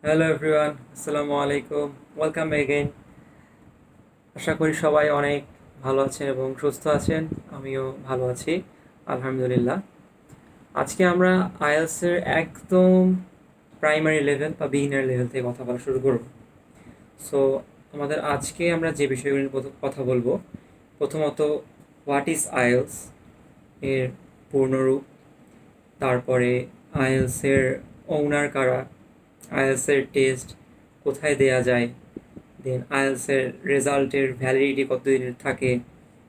Hello everyone, আসসালামু আলাইকুম। Welcome again. আশা করি সবাই অনেক ভালো আছেন এবং সুস্থ আছেন। আমিও ভালো আছি, আলহামদুলিল্লাহ। আজকে আমরা আইএলসের একদম প্রাইমারি লেভেল বা বিগিনার লেভেল থেকে কথা বলা শুরু করব। সো আমাদের আজকে আমরা যে বিষয়গুলো নিয়ে কথা বলবো, প্রথমত হোয়াট ইজ আইএলস এর পূর্ণরূপ, তারপরে আইএলসের ওনার কারা, আইএলসের টেস্ট কোথায় দেয়া যায়, দেন আইএলসের রেজাল্টের ভ্যালিডিটি কতদিনের থাকে,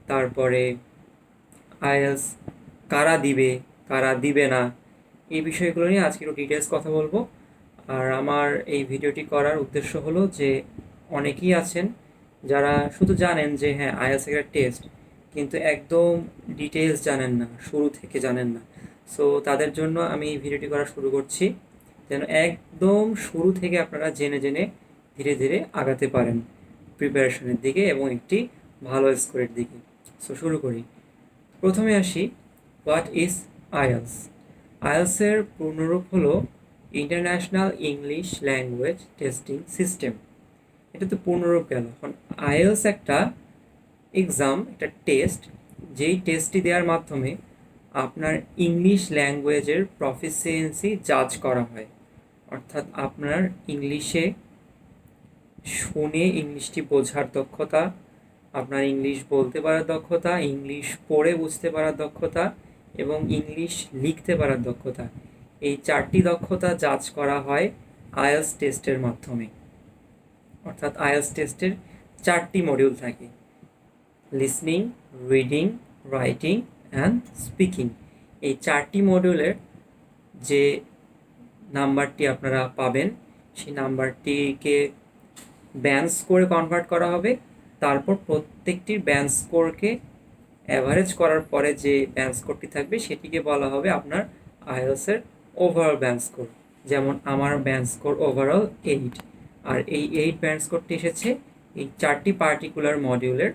তারপরে আইএলস কারা দিবে কারা দিবে না, এই বিষয়গুলো নিয়ে আজকে একটু ডিটেলস কথা বলবো। আর আমার এই ভিডিওটি করার উদ্দেশ্য হলো যে অনেকেই আছেন যারা শুধু জানেন যে হ্যাঁ আইএলস একটা টেস্ট, কিন্তু একদম ডিটেলস জানেন না, শুরু থেকে জানেন না। সো তাদের জন্য আমি এই ভিডিওটি করা শুরু করছি, যেন একদম শুরু থেকে আপনারা জেনে জেনে ধীরে ধীরে আগাতে পারেন প্রিপারেশনের দিকে এবং একটি ভালো স্কোরের দিকে। সো শুরু করি। প্রথমে আসি, হোয়াট ইজ আইএলস। আইএলসের পূর্ণরূপ হলো international English language testing system. এটা তো পূর্ণরূপ গেল। এখন আইএলস একটা এক্সাম, একটা টেস্ট, যেই টেস্টটি দেওয়ার মাধ্যমে আপনার ইংলিশ ল্যাঙ্গুয়েজের প্রফিসিয়েন্সি জাজ করা হয়। অর্থাৎ আপনার ইংলিশে শুনে ইংলিশটি বোঝার দক্ষতা, আপনার ইংলিশ বলতে পারার দক্ষতা, ইংলিশ পড়ে বুঝতে পারার দক্ষতা এবং ইংলিশ লিখতে পারার দক্ষতা, এই চারটি দক্ষতা জাজ করা হয় আইএলস টেস্টের মাধ্যমে। অর্থাৎ আইএলস টেস্টের চারটি মডিউল থাকে: listening, reading, writing and speaking. এই চারটি মডিউলের যে নাম্বারটি আপনারা পাবেন, সেই নাম্বারটিকে ব্যান্ড স্কোরে কনভার্ট করা হবে। তারপর প্রত্যেকটির ব্যান্ড স্কোরকে অ্যাভারেজ করার পরে যে ব্যান্ড স্কোরটি থাকবে সেটিকে বলা হবে আপনার আইএলসের ওভারঅল ব্যান্ড স্কোর। যেমন আমার ব্যান্ড স্কোর ওভারঅল 8, আর এই 8 ব্যান্ড স্কোরটি এসেছে এই চারটি পার্টিকুলার মডিউলের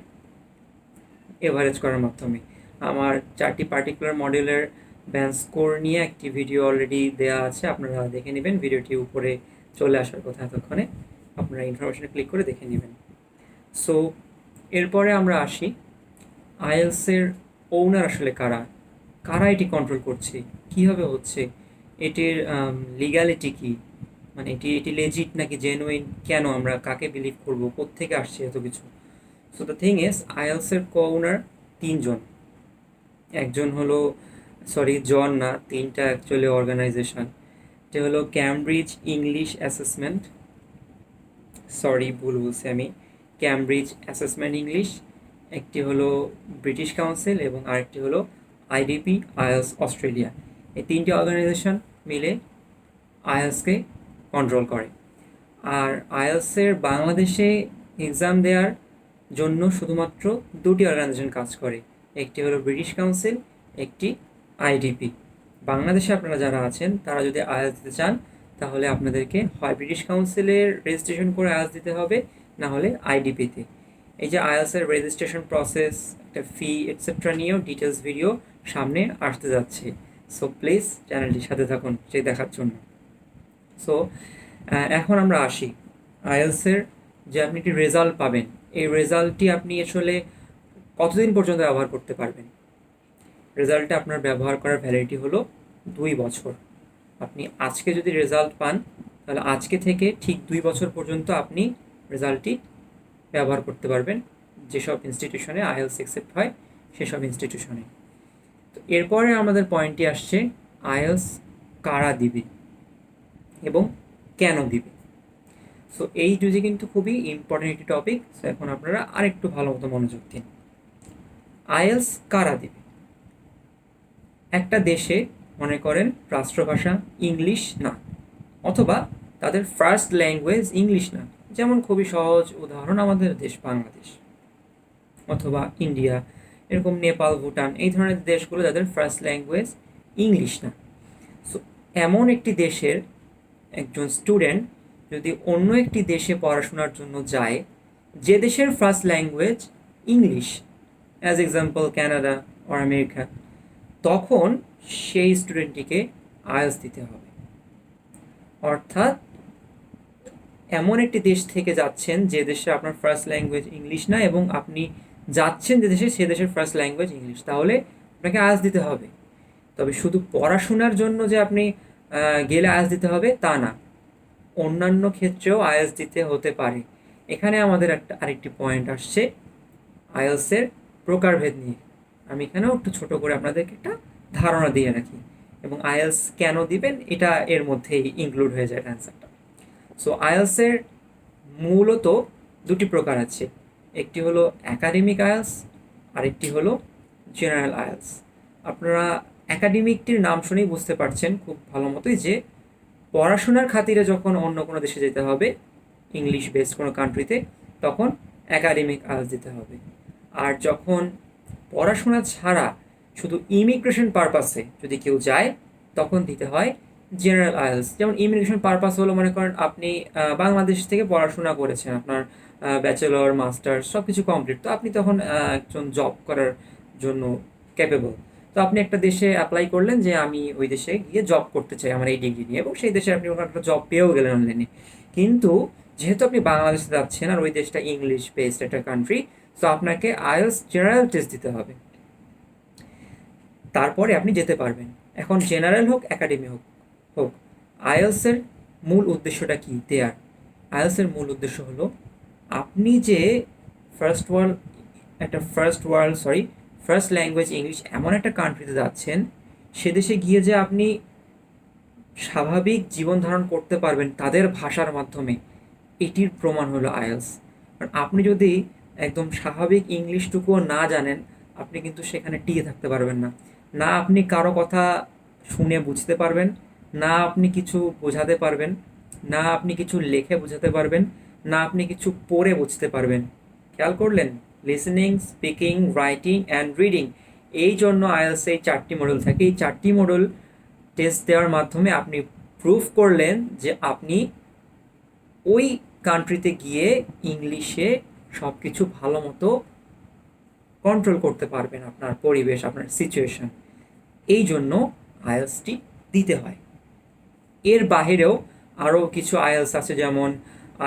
এভারেজ করার মাধ্যমে। আমার চারটি পার্টিকুলার মডিউলের ব্যান্ড স্কোর নিয়ে একটি ভিডিও অলরেডি দেওয়া আছে, আপনারা দেখে নেবেন। ভিডিওটি উপরে চলে আসার কথা, এতক্ষণে আপনারা ইনফরমেশনে ক্লিক করে দেখে নেবেন। সো এরপরে আমরা আসি, আইএলসের ওনার আসলে কারা, কারা এটি কন্ট্রোল করছে, কীভাবে হচ্ছে, এটির লিগ্যালিটি কী, মানে এটি লেজিট নাকি জেনুইন, কেন আমরা কাকে বিলিভ করবো, কোত্থেকে আসছে এত কিছু। সো দ্য থিং ইজ, আইএলসের ওনার তিনজন। একজন হলো, সরি জন না, তিনটা অ্যাকচুয়ালি অর্গানাইজেশন। এটা হলো ক্যামব্রিজ ইংলিশ অ্যাসেসমেন্ট, সরি ভুল বলছি আমি, ক্যামব্রিজ অ্যাসেসমেন্ট ইংলিশ। একটি হলো ব্রিটিশ কাউন্সিল এবং আরেকটি হলো আইডিপি, আইএলস অস্ট্রেলিয়া। এই তিনটি অর্গানাইজেশন মিলে আইএলসকে কন্ট্রোল করে। আর আইএলসের বাংলাদেশে এক্সাম দেওয়ার জন্য শুধুমাত্র দুটি অর্গানাইজেশন কাজ করে, একটি হলো ব্রিটিশ কাউন্সিল, একটি আইডিপি। বাংলাদেশে আপনারা যারা আছেন তারা যদি আইএলস দিতে চান তাহলে আপনাদেরকে হয় ব্রিটিশ কাউন্সিলের রেজিস্ট্রেশন করে আইএলস দিতে হবে, না হলে আইডিপিতে। এই যে আইএলসের রেজিস্ট্রেশন প্রসেস, একটা ফি এটসেট্রা নিয়েও ডিটেলস ভিডিও সামনে আসতে যাচ্ছে। সো প্লিজ চ্যানেলটির সাথে থাকুন সেই দেখার জন্য। সো এখন আমরা আসি আইএলসের যে আপনি একটি রেজাল্ট পাবেন, এই রেজাল্টটি আপনি আসলে কতদিন পর্যন্ত ব্যবহার করতে পারবেন। রেজাল্টটা আপনার ব্যবহার করার ভ্যালিডিটি হলো 2 বছর। আপনি আজকে যদি রেজাল্ট পান তাহলে আজকে থেকে ঠিক 2 বছর পর্যন্ত আপনি রেজাল্টটি ব্যবহার করতে পারবেন, যেসব ইনস্টিটিউশনে আইএলস অ্যাকসেপ্ট হয় সেসব ইনস্টিটিউশনে। তো এরপরে আমাদের পয়েন্টটি আসছে, আইএলস কারা দিবে এবং কেন দিবে। সো এই দুটি কিন্তু খুবই ইম্পর্টেন্ট একটি টপিক। সো এখন আপনারা আরেকটু ভালো মতো মনোযোগ দিন। আইএলস কারা দিবে? একটা দেশে মনে করেন রাষ্ট্রভাষা ইংলিশ না, অথবা তাদের ফার্স্ট ল্যাঙ্গুয়েজ ইংলিশ না, যেমন খুবই সহজ উদাহরণ আমাদের দেশ বাংলাদেশ অথবা ইন্ডিয়া, এরকম নেপাল, ভুটান, এই ধরনের দেশগুলো যাদের ফার্স্ট ল্যাঙ্গুয়েজ ইংলিশ না। সো এমন একটি দেশের একজন স্টুডেন্ট যদি অন্য একটি দেশে পড়াশোনার জন্য যায় যে দেশের first language English, as example Canada ও আমেরিকা, তখন সেই স্টুডেন্টটিকে আইএলস দিতে হবে। অর্থাৎ এমন একটি দেশ থেকে যাচ্ছেন যে দেশে আপনার ফার্স্ট ল্যাঙ্গুয়েজ ইংলিশ না, এবং আপনি যাচ্ছেন যে দেশে, সে দেশের ফার্স্ট ল্যাঙ্গুয়েজ ইংলিশ, তাহলে আপনাকে আইএলটিএস দিতে হবে। তবে শুধু পড়াশোনার জন্য যে আপনি গেলে আইএলটিএস দিতে হবে তা না, অন্যান্য ক্ষেত্রেও আইএলটিএস দিতে হতে পারে। এখানে আমাদের আরেকটি পয়েন্ট আসছে আইএলটিএসের প্রকারভেদ নিয়ে। আমি এখানেও একটু ছোট করে আপনাদেরকে একটা ধারণা দিয়ে রাখি, এবং আইএলটিএস কেন দিবেন এটা এর মধ্যেই ইনক্লুড হয়ে যায় অ্যান্সারটা। সো আইএলটিএসের মূলত দুটি প্রকার আছে, একটি হলো একাডেমিক আইএলটিএস, আরেকটি হলো জেনারেল আইএলটিএস। আপনারা একাডেমিকটির নাম শুনেই বুঝতে পারছেন খুব ভালো মতোই যে পড়াশোনার খাতিরে যখন অন্য কোনো দেশে যেতে হবে, ইংলিশ বেসড কোনো কান্ট্রিতে, তখন একাডেমিক আইএলটিএস দিতে হবে। আর যখন পড়াশোনা ছাড়া শুধু ইমিগ্রেশন পারপাসে যদি কেউ যায়, তখন দিতে হয় জেনারেল আইএলটিএস। যেমন ইমিগ্রেশন পারপাস হলো, মনে করেন আপনি বাংলাদেশ থেকে পড়াশোনা করেছেন, আপনার ব্যাচেলর মাস্টার্স সব কিছু কমপ্লিট, তো আপনি তখন একজন জব করার জন্য ক্যাপেবল। তো আপনি একটা দেশে অ্যাপ্লাই করলেন যে আমি ওই দেশে গিয়ে জব করতে চাই আমার এই ডিগ্রি নিয়ে, এবং সেই দেশে আপনি ওখানে একটা জব পেয়েও গেলেন অনলাইনে। কিন্তু যেহেতু আপনি বাংলাদেশে যাচ্ছেন আর ওই দেশটা ইংলিশ বেসড একটা কান্ট্রি, তো আপনাকে আইএলটিএস জেনারেল টেস্ট দিতে হবে, তারপরে আপনি যেতে পারবেন। এখন জেনারেল হোক একাডেমি হোক হোক আইএলটিএসের মূল উদ্দেশ্যটা কি দেয়ার? আইএলটিএসের মূল উদ্দেশ্য হলো আপনি যে ফার্স্ট ল্যাঙ্গুয়েজ ইংলিশ এমন একটা কান্ট্রিতে যাচ্ছেন, সে দেশে গিয়ে যে আপনি স্বাভাবিক জীবন ধারণ করতে পারবেন তাদের ভাষার মাধ্যমে, এটির প্রমাণ হলো আইএলটিএস। কারণ আপনি যদি একদম স্বাভাবিক ইংলিশটুকুও না জানেন, আপনি কিন্তু সেখানে টিকে থাকতে পারবেন না। না আপনি কারো কথা শুনে বুঝতে পারবেন, না আপনি কিছু বোঝাতে পারবেন, না আপনি কিছু লিখে বোঝাতে পারবেন, না আপনি কিছু পড়ে বুঝতে পারবেন। খেয়াল করলেন? Listening, speaking, writing and reading, এই জন্য আইএলটিএস এই 4টি মডেল থাকে। এই 4টি মডেল টেস্ট দেওয়ার মাধ্যমে আপনি প্রুফ করলেন যে আপনি ওই কান্ট্রিতে গিয়ে ইংলিশে সব কিছু ভালো মতো কন্ট্রোল করতে পারবেন, আপনার পরিবেশ, আপনার সিচুয়েশন। এই জন্য আইএলটিএসটি দিতে হয়। এর বাহিরেও আরও কিছু আইএলটিএস আছে, যেমন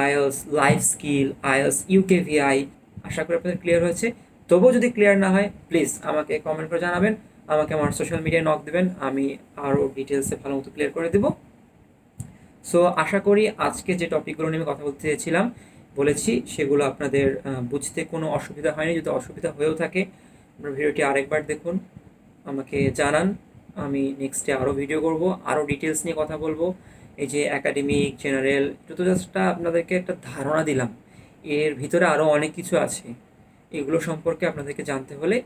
IELTS life skill, IELTS UKVI. আশা করি আপনাদের ক্লিয়ার হয়েছে। তবুও যদি ক্লিয়ার না হয়, প্লিজ আমাকে কমেন্ট করে জানাবেন, আমাকে আমার সোশ্যাল মিডিয়ায় নক দেবেন, আমি আরও ডিটেলসে ভালো মতো ক্লিয়ার করে দেবো। সো আশা করি আজকে যে টপিকগুলো নিয়ে আমি কথা বলতে চেয়েছিলাম, বলেছি, সেগুলো আপনাদের বুঝতে কোনো অসুবিধা হয়নি। যদি অসুবিধা হয়েও থাকে, আপনার ভিডিওটি আরেকবার দেখুন, আমাকে জানান, আমি নেক্সটে আরও ভিডিও করব, আরও ডিটেলস নিয়ে কথা বলবো। এই যে একাডেমিক, জেনারেল, এটা তো জাস্ট আপনাদেরকে একটা ধারণা দিলাম, এর ভিতরে আরও অনেক কিছু আছে। এগুলো সম্পর্কে আপনাদেরকে জানতে হলে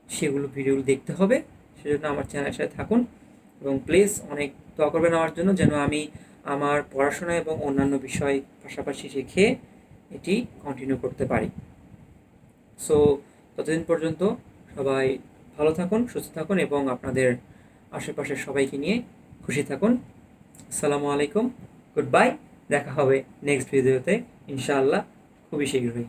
সেগুলো ভিডিওগুলো দেখতে হবে। সেজন্য আমার চ্যানেলের সাথে থাকুন, এবং প্লিজ অনেক দোয়া করবেন আমার জন্য, যেন আমি আমার পড়াশোনা এবং অন্যান্য বিষয় পাশাপাশি রেখে এটি কন্টিনিউ করতে পারি। সো ততদিন পর্যন্ত সবাই ভালো থাকুন, সুস্থ থাকুন, এবং আপনাদের আশেপাশের সবাইকে নিয়ে খুশি থাকুন। আসসালামু আলাইকুম, গুড বাই। দেখা হবে নেক্সট ভিডিওতে ইনশাআল্লাহ খুবই শীঘ্রই।